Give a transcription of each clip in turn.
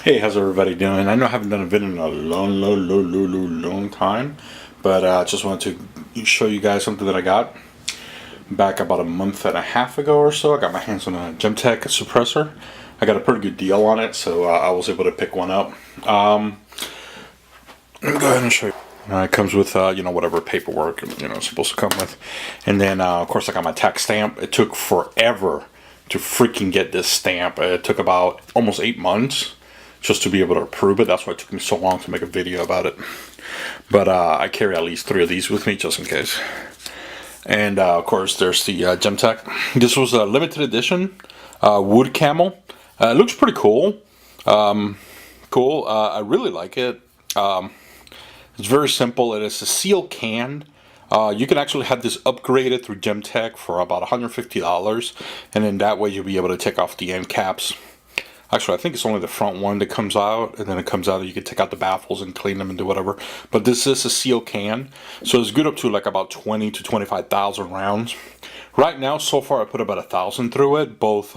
Hey, how's everybody doing? I know I haven't done a video in a long time, but I just wanted to show you guys something that I got back about a month and a half ago or so. I got my hands on a GemTech suppressor. I got a pretty good deal on it, so I was able to pick one up. Let me go ahead and show you. It comes with, whatever paperwork, it's supposed to come with. And then, of course, I got my tax stamp. It took forever to freaking get this stamp. It took about almost 8 months just to be able to approve it. That's why it took me so long to make a video about it. But I carry at least 3 of these with me just in case. And of course there's the GemTech. This was a limited edition wood camel. It looks pretty cool. I really like it. It's very simple. It is a seal can. You can actually have this upgraded through GemTech for about $150, and then that way you'll be able to take off the end caps. Actually, I think it's only the front one that comes out, and then it comes out and you can take out the baffles and clean them and do whatever. But this is a seal can, so it's good up to like about 20 to 25,000 rounds. Right now, so far, I put about 1,000 through it, both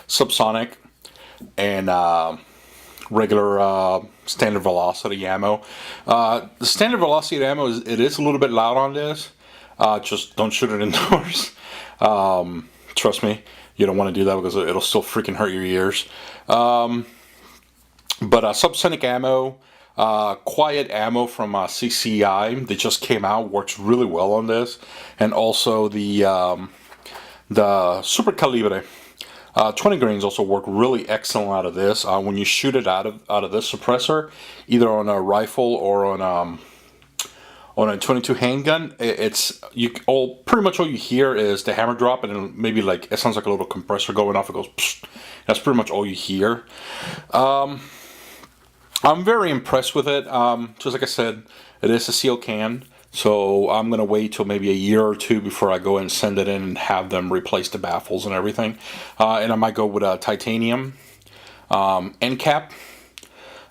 subsonic and regular standard velocity ammo. The standard velocity ammo is a little bit loud on this. Just don't shoot it indoors. Trust me. You don't want to do that because it'll still freaking hurt your ears. But subsonic ammo, quiet ammo from CCI, they just came out, works really well on this. And also the Super Calibre 20 grains also work really excellent out of this. When you shoot it out of this suppressor, either on a rifle or on a 22 handgun, pretty much all you hear is the hammer drop, and then maybe like it sounds like a little compressor going off. It goes, psh. That's pretty much all you hear. I'm very impressed with it. Just like I said, it is a seal can, so I'm gonna wait till maybe a year or two before I go and send it in and have them replace the baffles and everything. And I might go with a titanium end cap.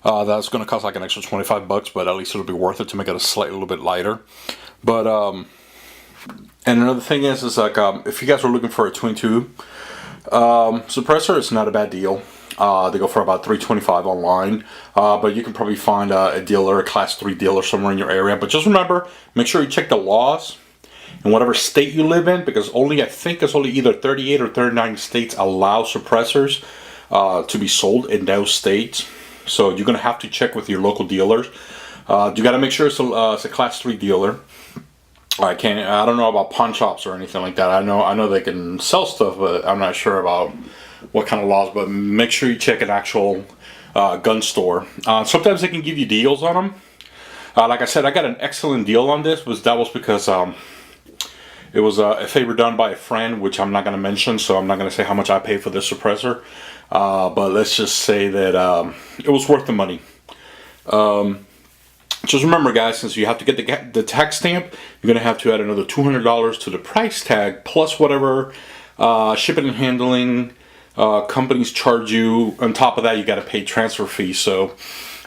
That's going to cost like an extra $25, but at least it'll be worth it to make it a little bit lighter. But and another thing is like if you guys are looking for a 22 suppressor, it's not a bad deal. They go for about $325 online, but you can probably find a dealer, a class 3 dealer somewhere in your area. But just remember, make sure you check the laws in whatever state you live in, because I think it's only either 38 or 39 states allow suppressors to be sold in those states. So you're gonna have to check with your local dealers. You got to make sure it's a class 3 dealer. I don't know about pawn shops or anything like that. I know they can sell stuff, but I'm not sure about what kind of laws. But make sure you check an actual gun store. Sometimes they can give you deals on them. Like I said, I got an excellent deal on this. That was because it was a favor done by a friend, which I'm not going to mention, so I'm not going to say how much I paid for this suppressor. But let's just say that it was worth the money. Just remember, guys, since you have to get the tax stamp, you're going to have to add another $200 to the price tag, plus whatever shipping and handling companies charge you. On top of that, you got to pay transfer fees. So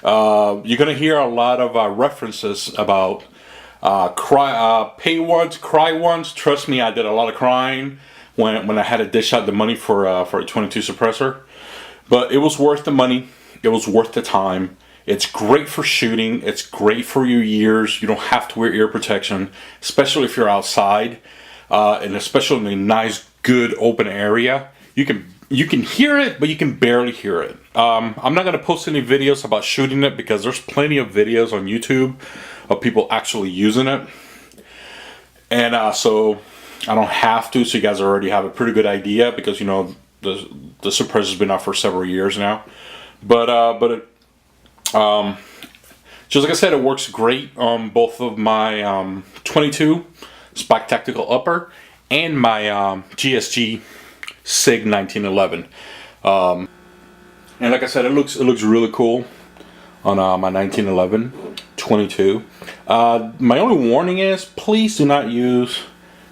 you're going to hear a lot of references about pay once, cry once. Trust me, I did a lot of crying when I had to dish out the money for a 22 suppressor. But it was worth the money. It was worth the time. It's great for shooting. It's great for your ears. You don't have to wear ear protection, especially if you're outside, and especially in a nice, good open area. You can hear it, but you can barely hear it. I'm not going to post any videos about shooting it because there's plenty of videos on YouTube of people actually using it. And so I don't have to, so you guys already have a pretty good idea, because the suppressor's been out for several years now. But just like I said, it works great on both of my 22 Spike Tactical Upper and my GSG SIG 1911. And like I said, it looks really cool on my 1911 22. My only warning is, please do not use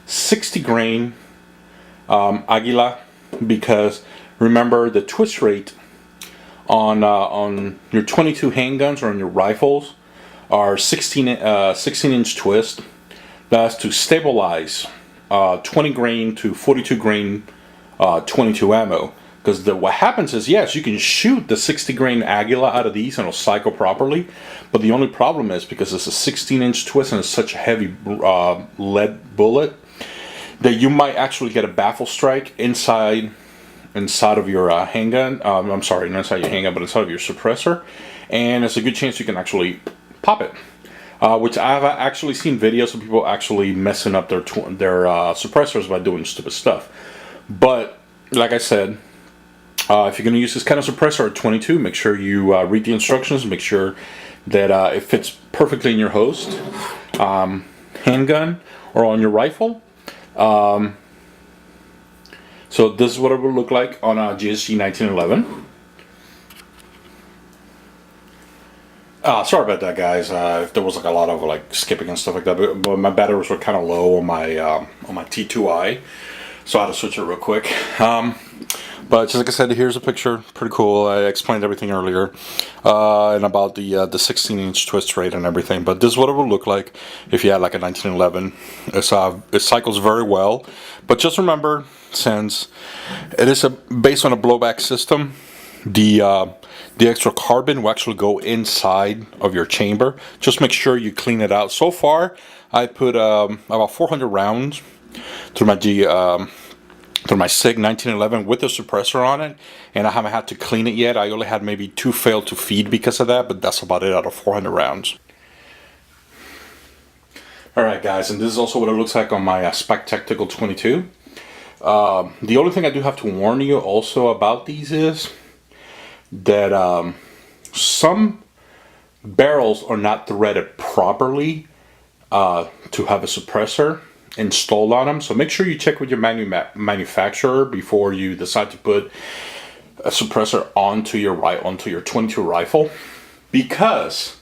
60 grain Aguila, because remember, the twist rate on your 22 handguns or on your rifles are 16-inch twist. That's to stabilize 20 grain to 42 grain 22 ammo. Because what happens is, yes, you can shoot the 60 grain Aguila out of these and it'll cycle properly, but the only problem is because it's a 16-inch twist and it's such a heavy lead bullet that you might actually get a baffle strike inside of your handgun. I'm sorry, not inside your handgun, but inside of your suppressor, and it's a good chance you can actually pop it. Which I've actually seen videos of people actually messing up their suppressors by doing stupid stuff. But like I said, if you're going to use this kind of suppressor at 22, make sure you read the instructions, make sure that it fits perfectly in your host, handgun, or on your rifle. So this is what it will look like on a GSG 1911. Sorry about that, guys. If there was like a lot of like skipping and stuff like that, but my batteries were kind of low on my T2i, so I had to switch it real quick. But just like I said, here's a picture. Pretty cool. I explained everything earlier, and about the 16-inch twist rate and everything. But this is what it will look like if you had like a 1911. It cycles very well, but just remember, since it is based on a blowback system, the extra carbon will actually go inside of your chamber. Just make sure you clean it out. So far, I put about 400 rounds through my SIG 1911 with the suppressor on it, and I haven't had to clean it yet. I only had maybe 2 fail to feed because of that, but that's about it out of 400 rounds. Alright guys, and this is also what it looks like on my Spec Tactical 22. The only thing I do have to warn you also about these is that some barrels are not threaded properly to have a suppressor installed on them. So make sure you check with your manufacturer before you decide to put a suppressor onto your 22 rifle, because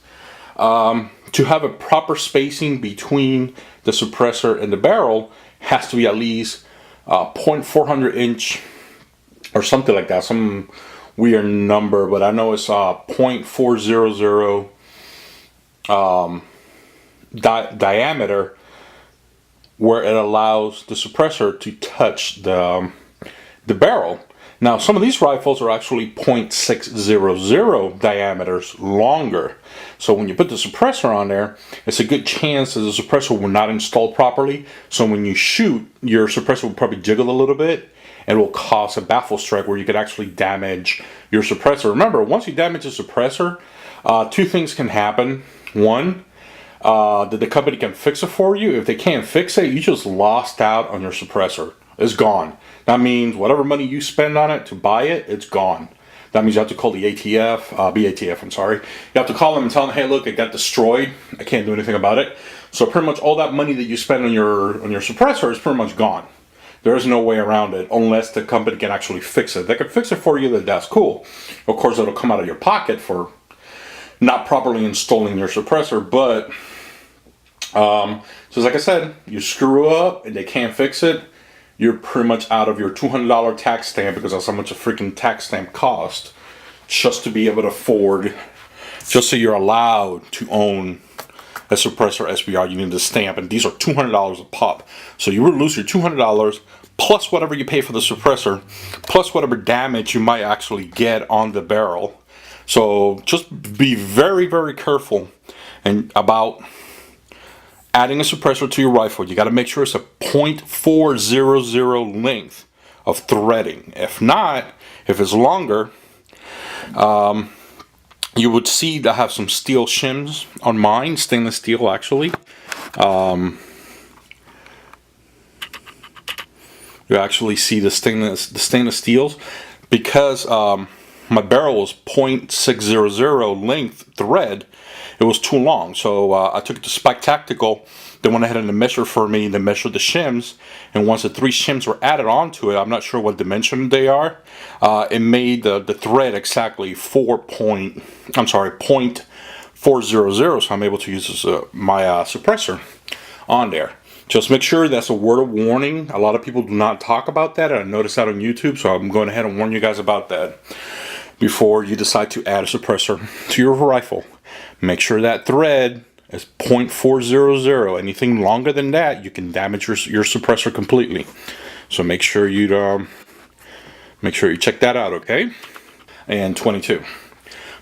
to have a proper spacing between the suppressor and the barrel has to be at least 0.400 inch or something like that, some weird number, but I know it's 0.400 diameter, where it allows the suppressor to touch the barrel. Now some of these rifles are actually 0.600 diameters longer, so when you put the suppressor on there, it's a good chance that the suppressor will not install properly, so when you shoot, your suppressor will probably jiggle a little bit and it will cause a baffle strike where you could actually damage your suppressor. Remember, once you damage a suppressor, 2 things can happen. One, that the company can fix it for you. If they can't fix it, you just lost out on your suppressor. It's gone. That means whatever money you spend on it to buy it, it's gone. That means you have to call the BATF, I'm sorry. You have to call them and tell them, hey look, it got destroyed. I can't do anything about it. So pretty much all that money that you spend on your suppressor is pretty much gone. There is no way around it unless the company can actually fix it. They can fix it for you, that's cool. Of course, it'll come out of your pocket for not properly installing your suppressor, but just like I said, you screw up and they can't fix it, you're pretty much out of your $200 tax stamp, because that's how much a freaking tax stamp costs just to be able to afford, just so you're allowed to own a suppressor SBR. You need the stamp, and these are $200 a pop. So you would lose your $200 plus whatever you pay for the suppressor, plus whatever damage you might actually get on the barrel. So just be very, very careful and about adding a suppressor to your rifle. You got to make sure it's a 0.400 length of threading. If not, if it's longer, you would see that I have some steel shims on mine, stainless steel actually. You actually see the stainless steels, because my barrel was 0.600 length thread. It was too long, so I took it to Spec Tactical. They went ahead and measured for me. They measured the shims, and once the 3 shims were added onto it, I'm not sure what dimension they are. It made the thread exactly 0.400, so I'm able to use my suppressor on there. Just make sure that's a word of warning. A lot of people do not talk about that, and I noticed that on YouTube, so I'm going ahead and warn you guys about that before you decide to add a suppressor to your rifle. Make sure that thread is 0.400. Anything longer than that, you can damage your suppressor completely. So make sure you Make sure you check that out, okay? And 22.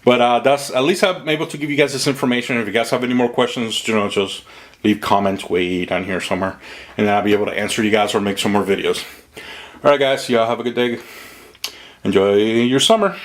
But that's, at least I'm able to give you guys this information. If you guys have any more questions, you know, just leave comments way down here somewhere, and I'll be able to answer you guys or make some more videos. Alright guys, y'all have a good day. Enjoy your summer.